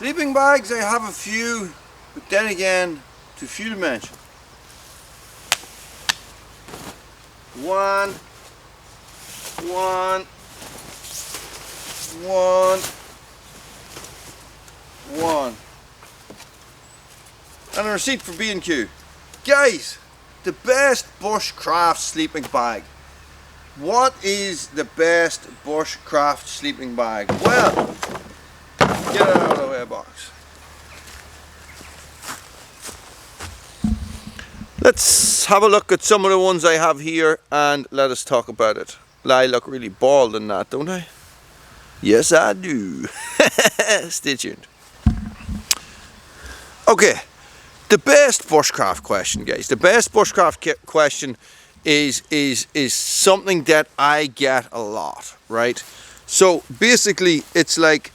Sleeping bags, I have a few, but then again, too few to mention. One. And a receipt for B&Q. Guys, the best Bushcraft sleeping bag. What is the best Bushcraft sleeping bag? Well, get it out of the way, box. Let's have a look at some of the ones I have here and let us talk about it. I look really bald in that, don't I? Yes, I do. Stay tuned. Okay, the best Bushcraft question, guys. The best Bushcraft question is something that I get a lot, right? So basically, it's like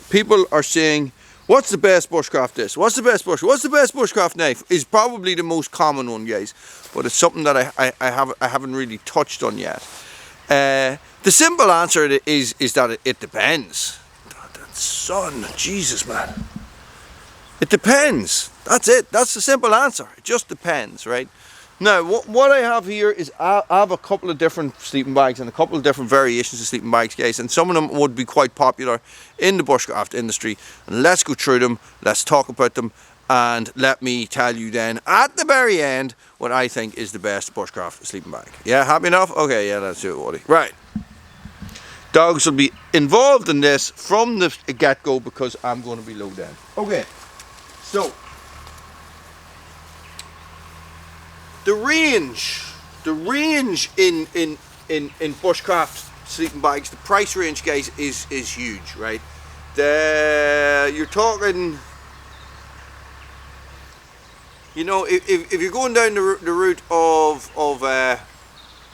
people are saying, "What's the best Bushcraft this? What's the best Bushcraft knife?" Is probably the most common one, guys. But it's something that I haven't really touched on yet. The simple answer is that it depends. That sun, Jesus, man. It depends. That's it. That's the simple answer. It just depends, right? Now, what I have here is I have a couple of different sleeping bags and a couple of different variations of sleeping bags, guys, and some of them would be quite popular in the Bushcraft industry. And let's go through them, let's talk about them, and let me tell you then at the very end what I think is the best Bushcraft sleeping bag. Yeah, happy enough? Okay, yeah, let's do it, Woody. Right. Dogs will be involved in this from the get-go because I'm going to be low down. Okay, so the range in Bushcraft sleeping bags, the price range, guys, is huge, right? You're talking, you know, if you're going down the route of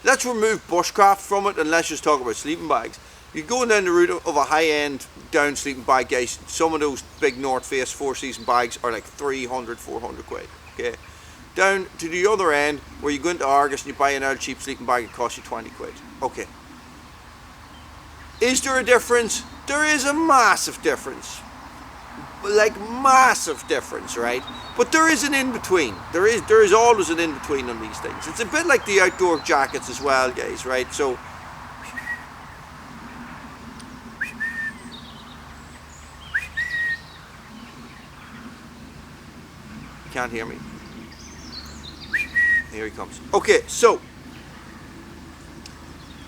let's remove Bushcraft from it and let's just talk about sleeping bags. You're going down the route of a high-end down sleeping bag, guys. Some of those big North Face 4-season bags are like 300, 400 quid, okay? Down to the other end, where you go into Argos and you buy another cheap sleeping bag, it costs you 20 quid. Okay. Is there a difference? There is a massive difference. Like, massive difference, right? But there is an in-between. There is always an in-between on these things. It's a bit like the outdoor jackets as well, guys, right? So, you can't hear me. Here he comes. Okay, so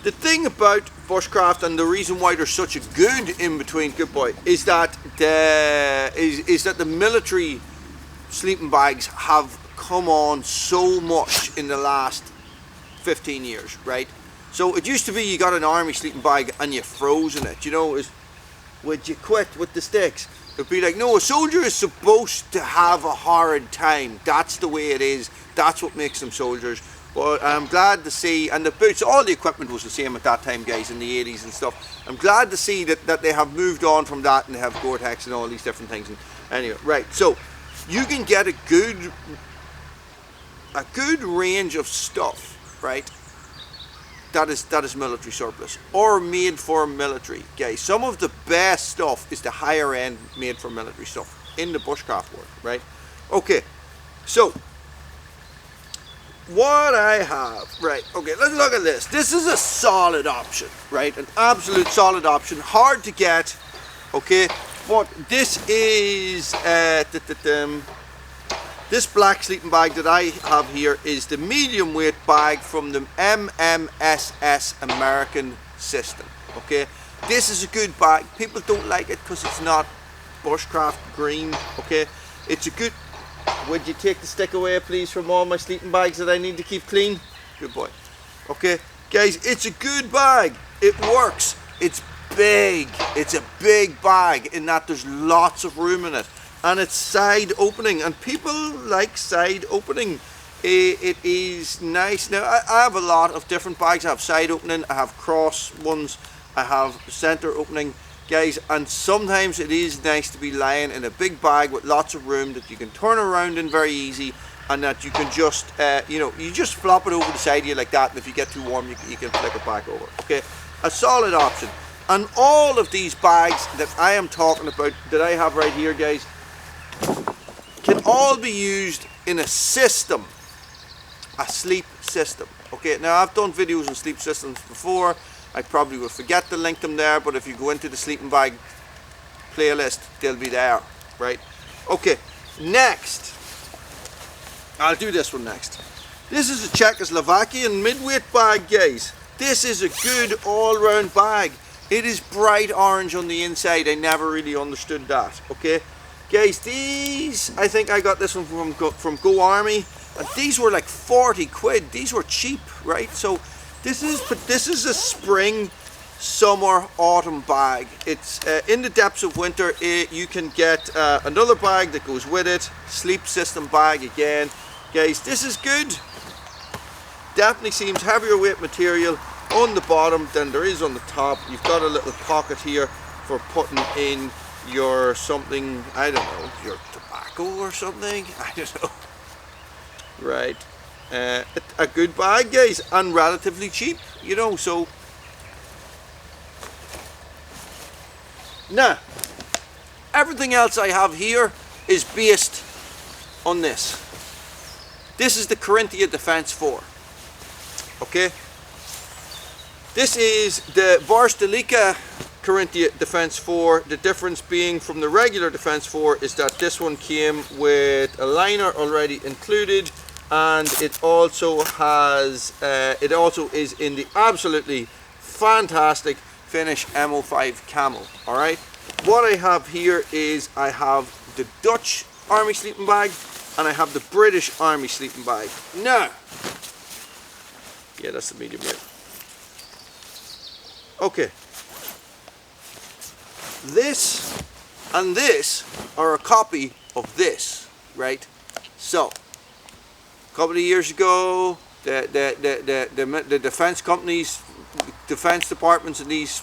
the thing about Bushcraft and the reason why there's such a good in-between, good boy, is that the military sleeping bags have come on so much in the last 15 years, right? So it used to be you got an army sleeping bag and you froze in it, you know, would you quit with the sticks? It'd be like, no, a soldier is supposed to have a horrid time. That's the way it is. That's what makes them soldiers. But I'm glad to see, and the boots, all the equipment was the same at that time, guys, in the 80s and stuff. I'm glad to see that they have moved on from that and they have Gore-Tex and all these different things. And anyway, right, so you can get a good range of stuff, right, that is military surplus or made for military, guys. Some of the best stuff is the higher end made for military stuff in the Bushcraft world, right? Okay, so what I have, right, okay, let's look at this. This is a solid option, right? An absolute solid option, hard to get, okay? But this is, this black sleeping bag that I have here is the medium weight bag from the MMSS American system, okay? This is a good bag. People don't like it because it's not Bushcraft green, okay? It's a good, would you take the stick away please from all my sleeping bags that I need to keep clean? Good boy. Okay, guys, it's a good bag. It works. It's big. It's a big bag in that there's lots of room in it. And it's side opening, and people like side opening. It is nice. Now, I have a lot of different bags. I have side opening, I have cross ones, I have center opening, guys, and sometimes it is nice to be lying in a big bag with lots of room that you can turn around in very easy, and that you can just, you know, you just flop it over the side of you like that, and if you get too warm, you can flick it back over. Okay, a solid option. And all of these bags that I am talking about, that I have right here, guys, can all be used in a system, a sleep system. Okay, now I've done videos on sleep systems before. I probably will forget to link them there, but if you go into the sleeping bag playlist, they'll be there, right? Okay, next, I'll do this one next. This is a Czechoslovakian midweight bag, guys. This is a good all-round bag. It is bright orange on the inside. I never really understood that, okay? Guys, these, I think I got this one from Go Army, and these were like 40 quid. These were cheap, right? So this is a spring, summer, autumn bag. It's in the depths of winter. You can get another bag that goes with it. Sleep system bag again. Guys, this is good. Definitely seems heavier weight material on the bottom than there is on the top. You've got a little pocket here for putting in your something, I don't know, your tobacco or something, I don't know. Right, a good bag, guys, and relatively cheap, you know. So now everything else I have here is based on this. This is the Carinthia Defense 4. Okay, this is the Varusteleka Carinthia Defense 4. The difference being from the regular Defense 4 is that this one came with a liner already included, and it also has, it also is in the absolutely fantastic Finnish MO5 camo. All right, what I have here is I have the Dutch Army sleeping bag and I have the British Army sleeping bag. Now, yeah, that's the medium weight. Okay. This and this are a copy of this, right? So, a couple of years ago, the defense companies, defense departments in these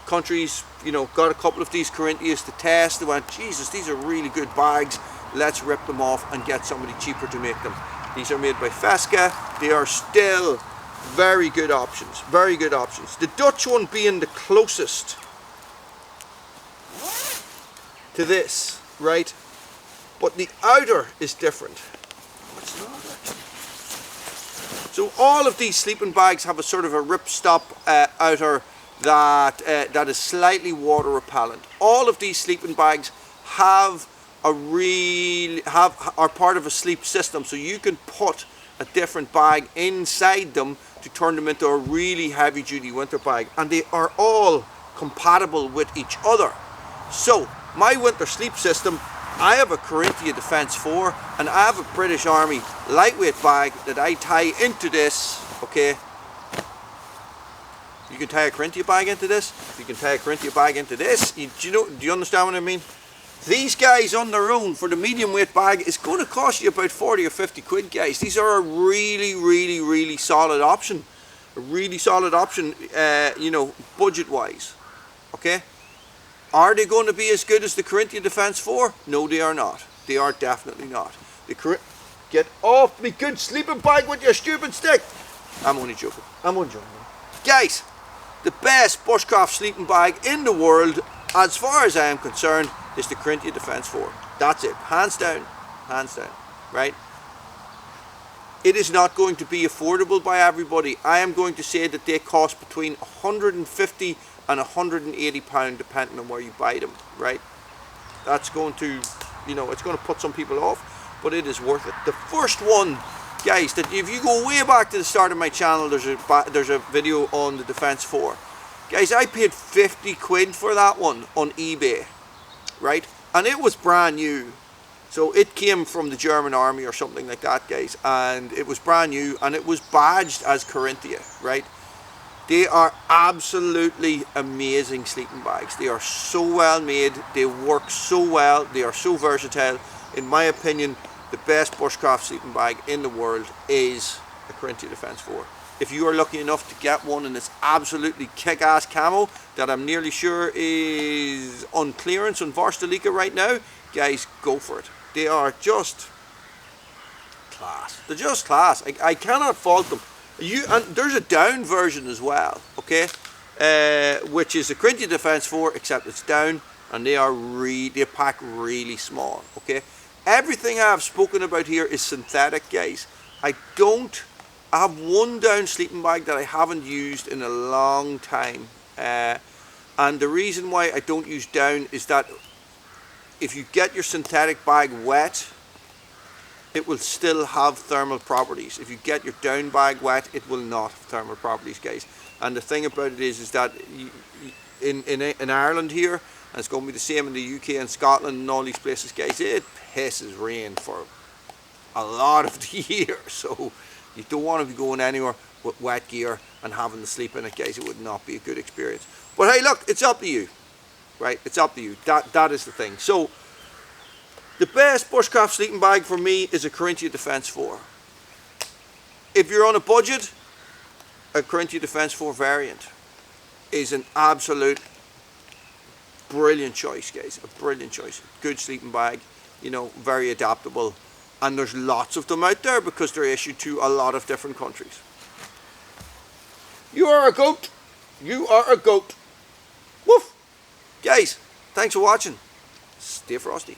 countries, you know, got a couple of these Carinthias to test. They went, Jesus, these are really good bags. Let's rip them off and get somebody cheaper to make them. These are made by Fesca. They are still very good options, very good options. The Dutch one being the closest to this, right? But the outer is different. It's not actually. So all of these sleeping bags have a sort of a ripstop outer that that is slightly water repellent. All of these sleeping bags have are part of a sleep system, so you can put a different bag inside them to turn them into a really heavy duty winter bag, and they are all compatible with each other. So my winter sleep system, I have a Carinthia Defense 4 and I have a British Army lightweight bag that I tie into this. Okay, you can tie a Carinthia bag into this, you can tie a Carinthia bag into this. Do you understand what I mean? These guys on their own for the medium weight bag is going to cost you about 40 or 50 quid, guys. These are a really solid option. A really solid option, you know, budget wise. Okay? Are they going to be as good as the Carinthia Defense 4? No, they are not. They are definitely not. Get off me good sleeping bag with your stupid stick. I'm only joking. I'm only joking. Guys, the best bushcraft sleeping bag in the world, as far as I am concerned, is the Carinthia Defense 4. That's it. Hands down. Hands down. Right? It is not going to be affordable by everybody. I am going to say that they cost between 150 and 180 pound depending on where you buy them, right? That's going to, you know, it's going to put some people off, but it is worth it. The first one, guys, that if you go way back to the start of my channel, there's a video on the Defense 4. Guys, I paid 50 quid for that one on eBay, right? And it was brand new. So it came from the German army or something like that, guys, and it was brand new and it was badged as Carinthia, right? They are absolutely amazing sleeping bags. They are so well made, they work so well, they are so versatile. In my opinion, the best bushcraft sleeping bag in the world is a Carinthia Defense 4. If you are lucky enough to get one in this absolutely kick-ass camo that I'm nearly sure is on clearance on Varusteleka right now, guys, go for it. They are just class. They're just class. I cannot fault them. And there's a down version as well, okay? which is a Corinthian Defence 4, except it's down, and they pack really small. Okay, everything I've spoken about here is synthetic, guys. I have one down sleeping bag that I haven't used in a long time, and the reason why I don't use down is that if you get your synthetic bag wet, it will still have thermal properties. If you get your down bag wet, it will not have thermal properties, guys. And the thing about it is that in Ireland here, and it's going to be the same in the UK and Scotland and all these places, guys, it pisses rain for a lot of the year. So you don't want to be going anywhere with wet gear and having to sleep in it, guys. It would not be a good experience. But hey, look, it's up to you, right? It's up to you. That is the thing. So the best bushcraft sleeping bag for me is a Corinthian Defence 4. If you're on a budget, a Corinthian Defence 4 variant is an absolute brilliant choice, guys. A brilliant choice. Good sleeping bag, you know, very adaptable. And there's lots of them out there because they're issued to a lot of different countries. You are a goat. You are a goat. Woof. Guys, thanks for watching. Stay frosty.